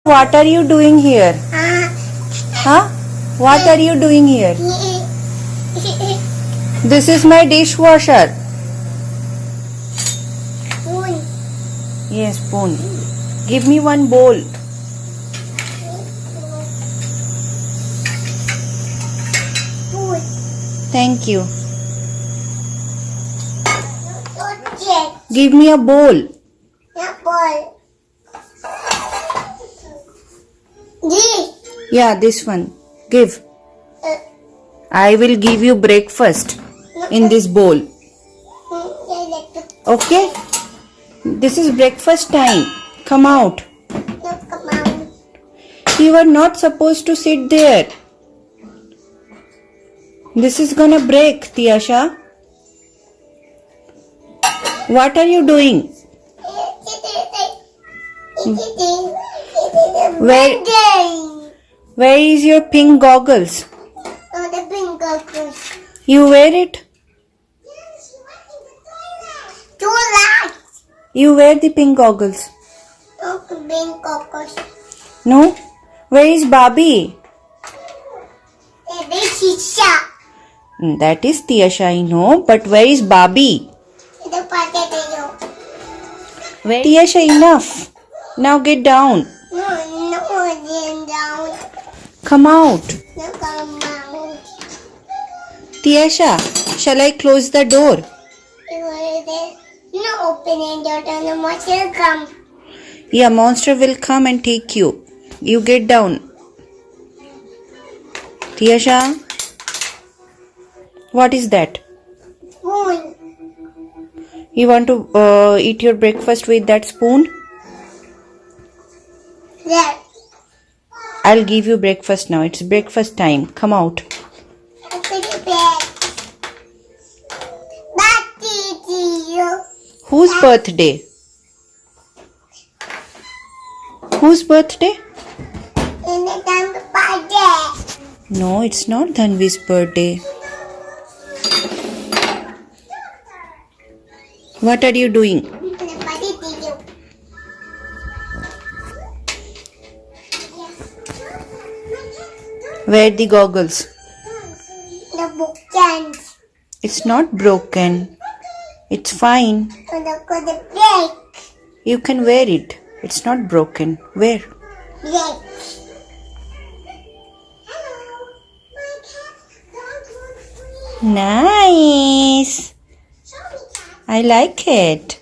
What are you doing here? Huh? What are you doing here? This is my dishwasher. Spoon. Yes, spoon. Give me one bowl. Spoon. Thank you. Object. Give me a bowl. Apple. This. Yeah, this one. Give. I will give you breakfast in this bowl. Okay? This is breakfast time. Come out. You are not supposed to sit there. This is gonna break, Tiyasha. What are you doing? Where is your pink goggles? The pink goggles. You wear it? Too light. You wear the pink goggles. No pink goggles. No? Where is Barbie? This is sharp. That is Tiyasha, I know. But where is Barbie? The potato. Where? Tiyasha, enough. Now get down. No, down. Come out. No, come out. Tiyasha, shall I close the door? No, opening door, the monster come. Yeah, monster will come and take you. You get down. Tiyasha, what is that? Spoon. You want to eat your breakfast with that spoon? There. I'll give you breakfast now. It's breakfast time. Come out. Open the bed. Back. Whose birthday? Whose birthday? In the time to party. No, it's not Dhanvi's birthday. What are you doing? Wear the goggles. The book cans. It's not broken. It's fine. The break. You can wear it. It's not broken. Wear. Break. Nice. I like it.